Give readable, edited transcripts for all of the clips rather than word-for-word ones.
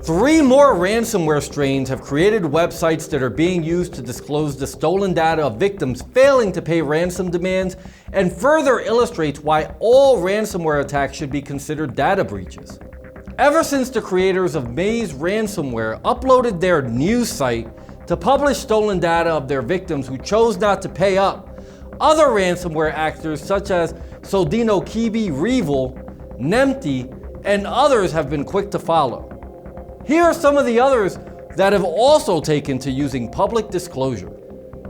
3 more ransomware strains have created websites that are being used to disclose the stolen data of victims failing to pay ransom demands, and further illustrates why all ransomware attacks should be considered data breaches. Ever since the creators of Maze Ransomware uploaded their news site to publish stolen data of their victims who chose not to pay up, other ransomware actors such as Sodino Kibi, Revil, Nemti, and others have been quick to follow. Here are some of the others that have also taken to using public disclosure.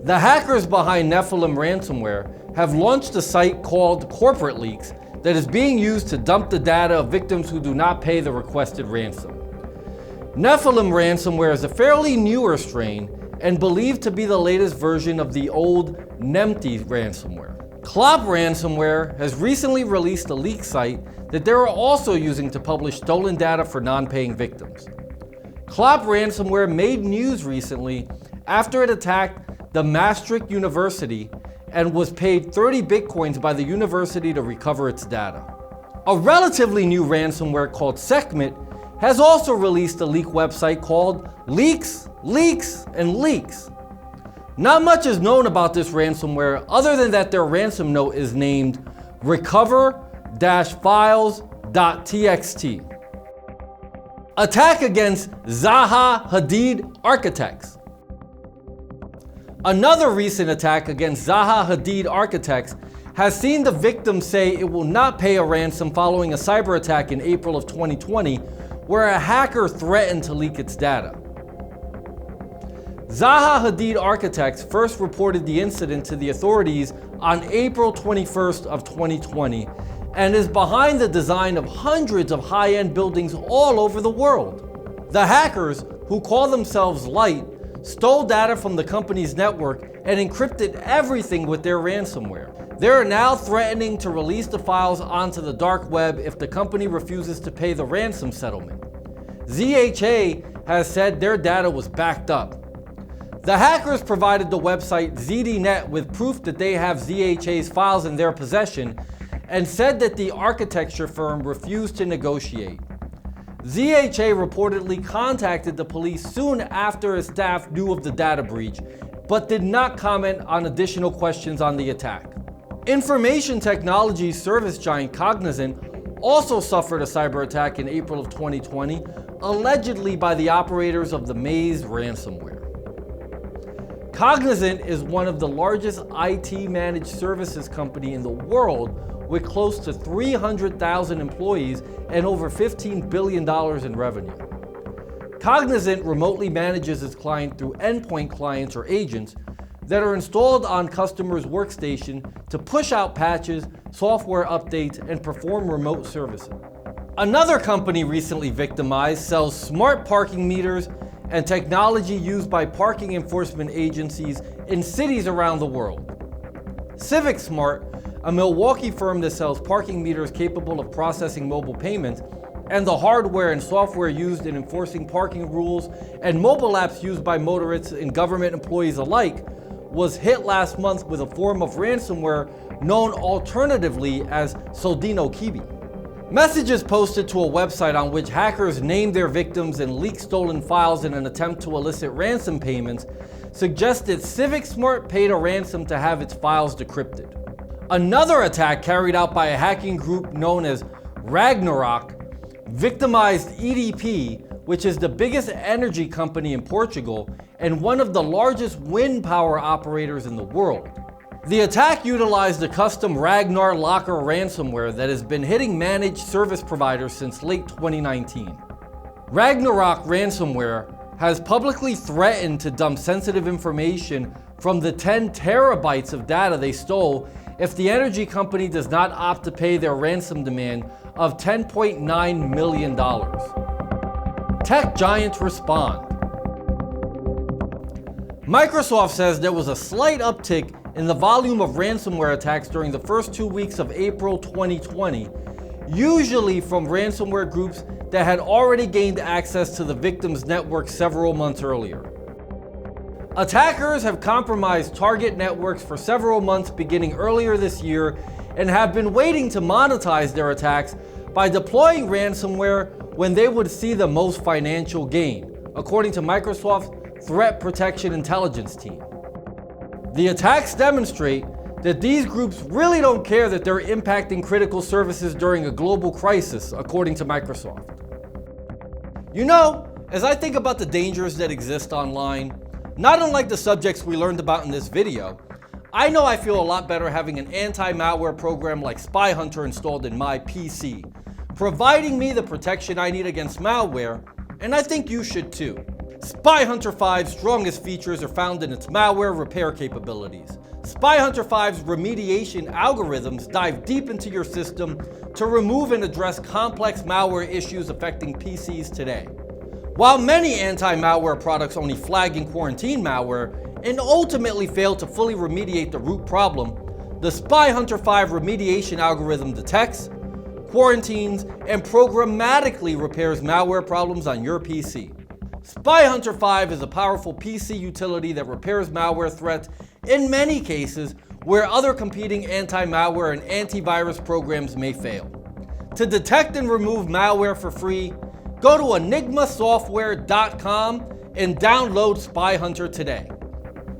The hackers behind Nefilim ransomware have launched a site called Corporate Leaks that is being used to dump the data of victims who do not pay the requested ransom. Nefilim ransomware is a fairly newer strain and believed to be the latest version of the old Nemti ransomware. CLOP ransomware has recently released a leak site that they are also using to publish stolen data for non-paying victims. CLOP ransomware made news recently after it attacked the Maastricht University and was paid 30 bitcoins by the university to recover its data. A relatively new ransomware called Sekhmet has also released a leak website called Leaks, Leaks, and Leaks. Not much is known about this ransomware other than that their ransom note is named recover-files.txt. Attack against ZAHA Hadid architects. Another recent attack against ZAHA Hadid architects has seen the victim say it will not pay a ransom following a cyber attack in April of 2020, where a hacker threatened to leak its data. ZAHA Hadid architects first reported the incident to the authorities on April 21st of 2020 and is behind the design of hundreds of high-end buildings all over the world. The hackers, who call themselves Light, stole data from the company's network and encrypted everything with their ransomware. They are now threatening to release the files onto the dark web if the company refuses to pay the ransom settlement. ZAHA has said their data was backed up. The hackers provided the website ZDNet with proof that they have ZAHA's files in their possession and said that the architecture firm refused to negotiate. ZAHA reportedly contacted the police soon after its staff knew of the data breach, but did not comment on additional questions on the attack. Information technology service giant Cognizant also suffered a cyber attack in April of 2020, allegedly by the operators of the Maze ransomware. Cognizant is one of the largest IT managed services company in the world, with close to 300,000 employees and over $15 billion in revenue. Cognizant remotely manages its client through endpoint clients or agents that are installed on customers' workstation to push out patches, software updates, and perform remote services. Another company recently victimized sells smart parking meters and technology used by parking enforcement agencies in cities around the world. CivicSmart, a Milwaukee firm that sells parking meters capable of processing mobile payments, and the hardware and software used in enforcing parking rules and mobile apps used by motorists and government employees alike, was hit last month with a form of ransomware known alternatively as Sodino Kibi. Messages posted to a website on which hackers named their victims and leaked stolen files in an attempt to elicit ransom payments suggested CivicSmart paid a ransom to have its files decrypted. Another attack carried out by a hacking group known as Ragnarok victimized EDP, which is the biggest energy company in Portugal and one of the largest wind power operators in the world. The attack utilized a custom Ragnar Locker ransomware that has been hitting managed service providers since late 2019. Ragnarok ransomware has publicly threatened to dump sensitive information from the 10 terabytes of data they stole if the energy company does not opt to pay their ransom demand of $10.9 million. Tech giants respond. Microsoft says there was a slight uptick in the volume of ransomware attacks during the first 2 weeks of April 2020, usually from ransomware groups that had already gained access to the victim's network several months earlier. Attackers have compromised target networks for several months beginning earlier this year and have been waiting to monetize their attacks by deploying ransomware when they would see the most financial gain, according to Microsoft's Threat Protection Intelligence team. The attacks demonstrate that these groups really don't care that they're impacting critical services during a global crisis, according to Microsoft. You know, as I think about the dangers that exist online, not unlike the subjects we learned about in this video, I know I feel a lot better having an anti-malware program like Spy Hunter installed in my PC, providing me the protection I need against malware, and I think you should too. Spy Hunter 5's strongest features are found in its malware repair capabilities. Spy Hunter 5's remediation algorithms dive deep into your system to remove and address complex malware issues affecting PCs today. While many anti-malware products only flag and quarantine malware and ultimately fail to fully remediate the root problem, the Spy Hunter 5 remediation algorithm detects, quarantines, and programmatically repairs malware problems on your PC. Spy Hunter 5 is a powerful PC utility that repairs malware threats in many cases where other competing anti-malware and antivirus programs may fail. To detect and remove malware for free, go to enigmasoftware.com and download Spy Hunter today.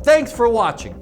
Thanks for watching.